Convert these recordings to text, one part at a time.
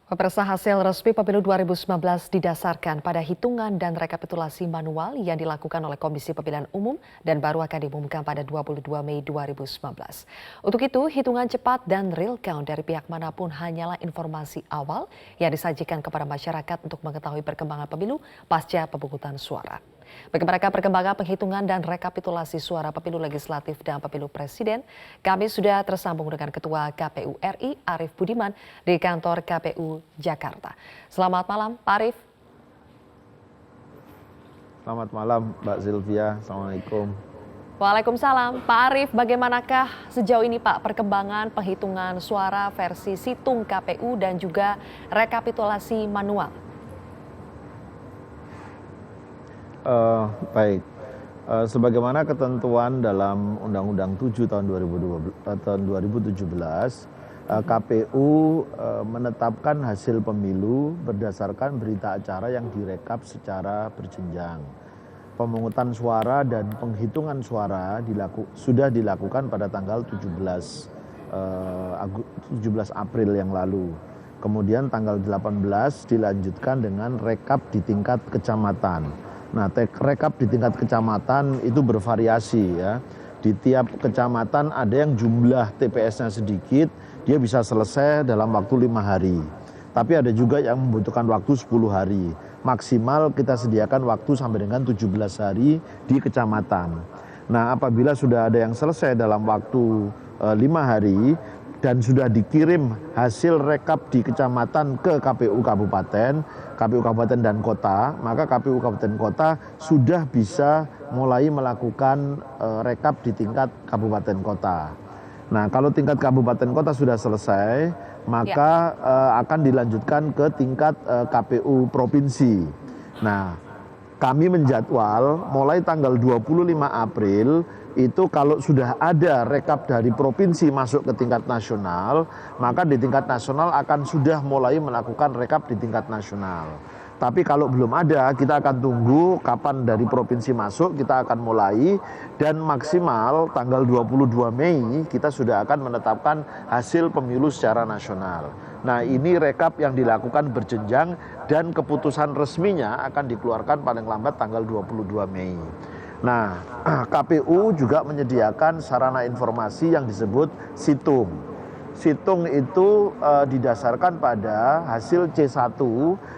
Pemirsa, hasil resmi pemilu 2019 didasarkan pada hitungan dan rekapitulasi manual yang dilakukan oleh Komisi Pemilihan Umum dan baru akan diumumkan pada 22 Mei 2019. Untuk itu, hitungan cepat dan real count dari pihak manapun hanyalah informasi awal yang disajikan kepada masyarakat untuk mengetahui perkembangan pemilu pasca pemungutan suara. Bagaimana perkembangan penghitungan dan rekapitulasi suara pemilu legislatif dan pemilu presiden? Kami sudah tersambung dengan Ketua KPU RI Arief Budiman di kantor KPU Jakarta. Selamat malam, Pak Arief. Selamat malam, Mbak Sylvia. Assalamualaikum. Waalaikumsalam. Pak Arief, bagaimanakah sejauh ini Pak perkembangan penghitungan suara versi situng KPU dan juga rekapitulasi manual? Baik, sebagaimana ketentuan dalam Undang-Undang 7 tahun 2017, KPU menetapkan hasil pemilu berdasarkan berita acara yang direkap secara berjenjang. Pemungutan suara dan penghitungan suara sudah dilakukan pada tanggal 17 April yang lalu. Kemudian tanggal 18 dilanjutkan dengan rekap di tingkat kecamatan. Nah, rekap di tingkat kecamatan itu bervariasi ya. Di tiap kecamatan ada yang jumlah TPS-nya sedikit, dia bisa selesai dalam waktu 5 hari. Tapi ada juga yang membutuhkan waktu 10 hari. Maksimal kita sediakan waktu sampai dengan 17 hari di kecamatan. Nah, apabila sudah ada yang selesai dalam waktu 5 hari, dan sudah dikirim hasil rekap di kecamatan ke KPU Kabupaten dan Kota, maka KPU Kabupaten Kota sudah bisa mulai melakukan rekap di tingkat Kabupaten Kota. Nah, kalau tingkat Kabupaten Kota sudah selesai, maka akan dilanjutkan ke tingkat KPU Provinsi. Nah, kami menjadwal mulai tanggal 25 April itu kalau sudah ada rekap dari provinsi masuk ke tingkat nasional, maka di tingkat nasional akan sudah mulai melakukan rekap di tingkat nasional. Tapi kalau belum ada, kita akan tunggu kapan dari provinsi masuk, kita akan mulai, dan maksimal tanggal 22 Mei kita sudah akan menetapkan hasil pemilu secara nasional. Nah, ini rekap yang dilakukan berjenjang dan keputusan resminya akan dikeluarkan paling lambat tanggal 22 Mei. Nah, KPU juga menyediakan sarana informasi yang disebut situng. Situng itu didasarkan pada hasil C1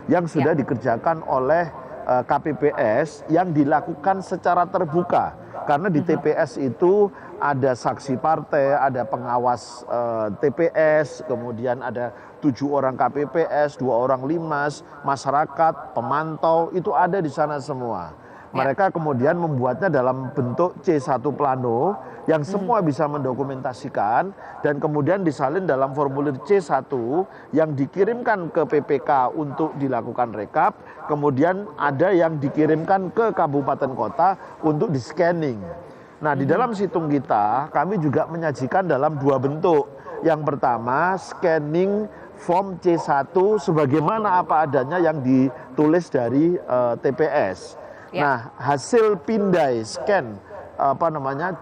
yang sudah dikerjakan oleh KPPS yang dilakukan secara terbuka. Karena di TPS itu ada saksi partai, ada pengawas TPS, kemudian ada 7 orang KPPS, 2 orang Limas, masyarakat, pemantau, itu ada di sana semua. Mereka kemudian membuatnya dalam bentuk C1 plano yang semua bisa mendokumentasikan dan kemudian disalin dalam formulir C1 yang dikirimkan ke PPK untuk dilakukan rekap, kemudian ada yang dikirimkan ke kabupaten kota untuk di-scanning. Nah, di dalam situng kita, kami juga menyajikan dalam 2 bentuk. Yang pertama, scanning form C1 sebagaimana apa adanya yang ditulis dari TPS. Nah, hasil pindai scan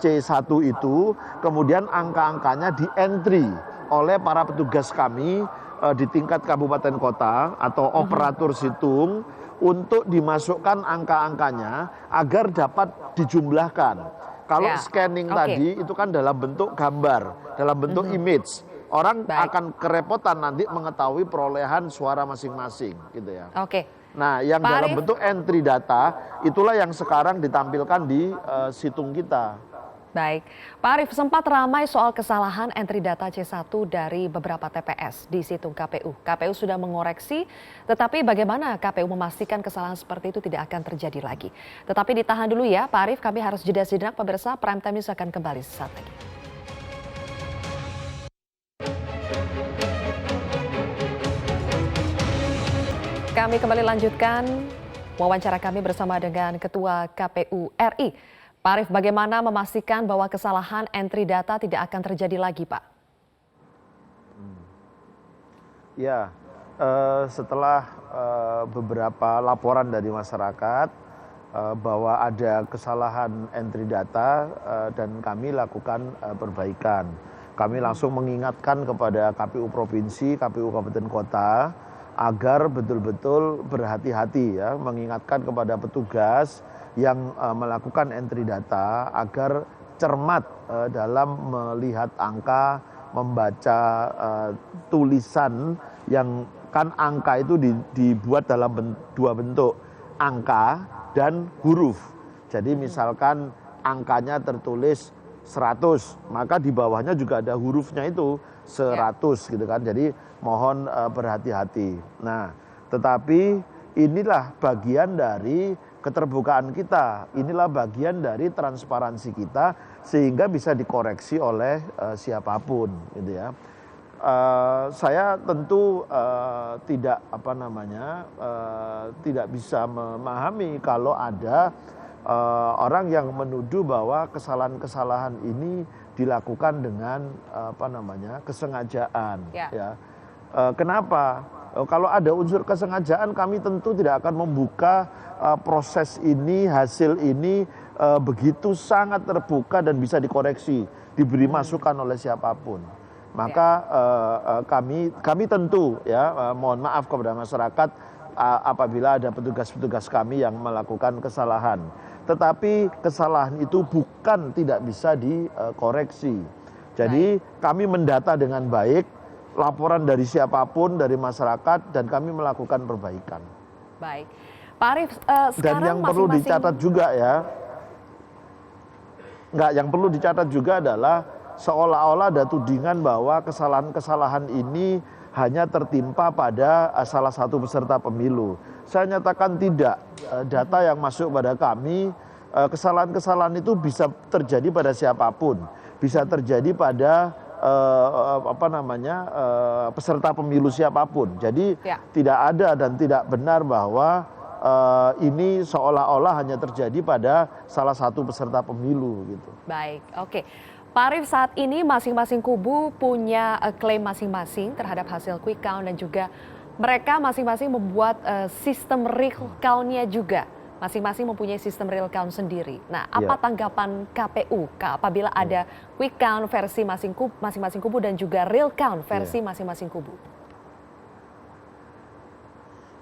C1 itu kemudian angka-angkanya di-entry oleh para petugas kami di tingkat kabupaten kota atau operator situng untuk dimasukkan angka-angkanya agar dapat dijumlahkan. Kalau scanning tadi itu kan dalam bentuk gambar, dalam bentuk image. Orang akan kerepotan nanti mengetahui perolehan suara masing-masing gitu ya. Nah, yang dalam bentuk entry data, itulah yang sekarang ditampilkan di situng kita. Baik, Pak Arief, sempat ramai soal kesalahan entry data C1 dari beberapa TPS di situng KPU. KPU sudah mengoreksi, tetapi bagaimana KPU memastikan kesalahan seperti itu tidak akan terjadi lagi? Tetapi ditahan dulu ya, Pak Arief, kami harus jeda sejenak. Pemirsa, Prime Time News akan kembali sesaat lagi. Kami kembali lanjutkan wawancara kami bersama dengan Ketua KPU RI. Pak Arief, bagaimana memastikan bahwa kesalahan entry data tidak akan terjadi lagi, Pak? Ya, setelah beberapa laporan dari masyarakat bahwa ada kesalahan entry data dan kami lakukan perbaikan. Kami langsung mengingatkan kepada KPU Provinsi, KPU Kabupaten Kota, agar betul-betul berhati-hati ya, mengingatkan kepada petugas yang melakukan entry data agar cermat dalam melihat angka, membaca tulisan yang kan angka itu dibuat dalam dua bentuk, angka dan huruf. Jadi misalkan angkanya tertulis 100, maka di bawahnya juga ada hurufnya itu 100 gitu kan. Jadi mohon berhati-hati. Nah, tetapi inilah bagian dari keterbukaan kita, inilah bagian dari transparansi kita sehingga bisa dikoreksi oleh siapapun gitu ya. Saya tentu tidak tidak bisa memahami kalau ada orang yang menuduh bahwa kesalahan-kesalahan ini dilakukan dengan kesengajaan. Ya. Kenapa? Kalau ada unsur kesengajaan, kami tentu tidak akan membuka proses ini, hasil ini begitu sangat terbuka dan bisa dikoreksi, diberi masukan oleh siapapun. Maka kami tentu ya mohon maaf kepada masyarakat apabila ada petugas-petugas kami yang melakukan kesalahan. Tetapi kesalahan itu bukan tidak bisa dikoreksi. Jadi kami mendata dengan baik laporan dari siapapun, dari masyarakat, dan kami melakukan perbaikan. Baik, Pak Arief, dan yang perlu dicatat juga ya, yang perlu dicatat juga adalah seolah-olah ada tudingan bahwa kesalahan-kesalahan ini hanya tertimpa pada salah satu peserta pemilu. Saya nyatakan tidak. Data yang masuk pada kami, kesalahan-kesalahan itu bisa terjadi pada siapapun, bisa terjadi pada peserta pemilu siapapun. Jadi tidak ada dan tidak benar bahwa ini seolah-olah hanya terjadi pada salah satu peserta pemilu gitu. Baik, oke. Pak Arief, saat ini masing-masing kubu punya klaim masing-masing terhadap hasil quick count dan juga mereka masing-masing membuat sistem real count-nya juga. Masing-masing mempunyai sistem real count sendiri. Nah, apa tanggapan KPU apabila ada quick count versi masing-masing kubu dan juga real count versi masing-masing kubu?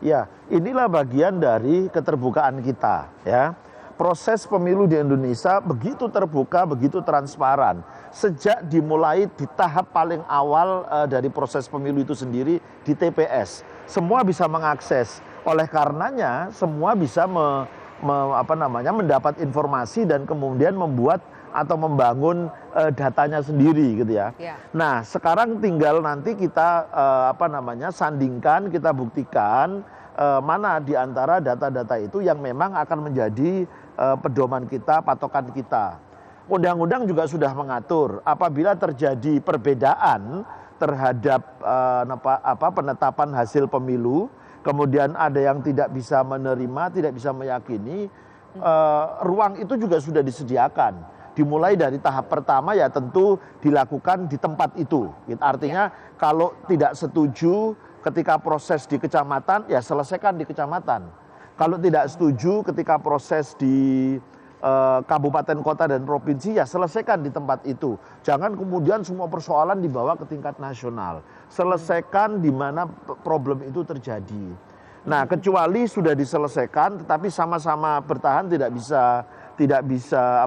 Ya, inilah bagian dari keterbukaan kita ya. Proses pemilu di Indonesia begitu terbuka, begitu transparan. Sejak dimulai di tahap paling awal dari proses pemilu itu sendiri di TPS. Semua bisa mengakses. Oleh karenanya semua bisa mendapat informasi dan kemudian membuat atau membangun datanya sendiri gitu ya. Nah, sekarang tinggal nanti kita sandingkan, kita buktikan mana di antara data-data itu yang memang akan menjadi pedoman kita, patokan kita. Undang-undang juga sudah mengatur apabila terjadi perbedaan terhadap penetapan hasil pemilu, kemudian ada yang tidak bisa menerima, tidak bisa meyakini, ruang itu juga sudah disediakan. Dimulai dari tahap pertama ya tentu dilakukan di tempat itu. Artinya kalau tidak setuju ketika proses di kecamatan, ya selesaikan di kecamatan. Kalau tidak setuju ketika proses di kabupaten, kota, dan provinsi, ya selesaikan di tempat itu. Jangan kemudian semua persoalan dibawa ke tingkat nasional. Selesaikan di mana problem itu terjadi. Nah, kecuali sudah diselesaikan, tetapi sama-sama bertahan tidak bisa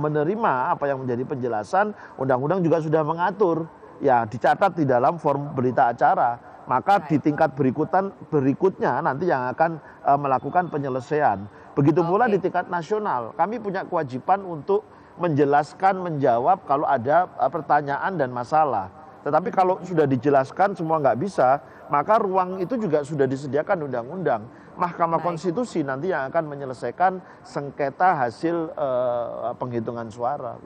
menerima apa yang menjadi penjelasan, undang-undang juga sudah mengatur. Ya, dicatat di dalam form berita acara. Maka di tingkat berikutnya nanti yang akan melakukan penyelesaian. Begitu pula di tingkat nasional. Kami punya kewajiban untuk menjelaskan, menjawab kalau ada pertanyaan dan masalah. Tetapi kalau sudah dijelaskan semua nggak bisa, maka ruang itu juga sudah disediakan undang-undang. Mahkamah Konstitusi nanti yang akan menyelesaikan sengketa hasil penghitungan suara.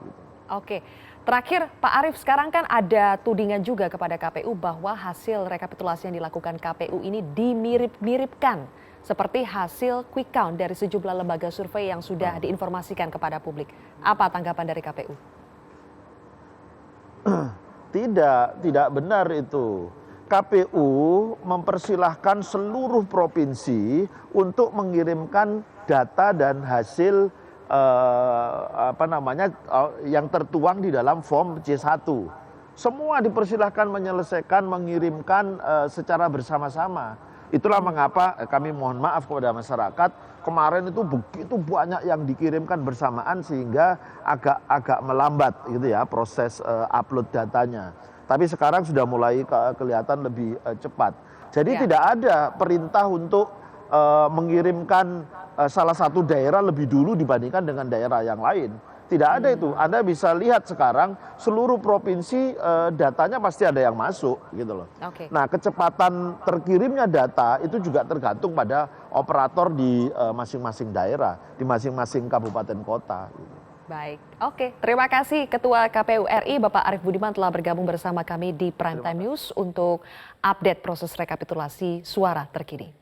Oke. Terakhir, Pak Arief, sekarang kan ada tudingan juga kepada KPU bahwa hasil rekapitulasi yang dilakukan KPU ini dimirip-miripkan seperti hasil quick count dari sejumlah lembaga survei yang sudah diinformasikan kepada publik. Apa tanggapan dari KPU? Tidak benar itu. KPU mempersilahkan seluruh provinsi untuk mengirimkan data dan hasil yang tertuang di dalam form C1 semua dipersilahkan menyelesaikan, mengirimkan secara bersama-sama. Itulah mengapa kami mohon maaf kepada masyarakat, kemarin itu begitu banyak yang dikirimkan bersamaan sehingga agak melambat gitu ya proses upload datanya. Tapi sekarang sudah mulai kelihatan lebih cepat. Jadi tidak ada perintah untuk mengirimkan salah satu daerah lebih dulu dibandingkan dengan daerah yang lain. Tidak ada itu. Anda bisa lihat sekarang seluruh provinsi datanya pasti ada yang masuk gitu loh. Nah, kecepatan terkirimnya data itu juga tergantung pada operator di masing-masing daerah, di masing-masing kabupaten kota. Gitu. Baik, oke. Terima kasih Ketua KPU RI Bapak Arief Budiman telah bergabung bersama kami di Prime Time News untuk update proses rekapitulasi suara terkini.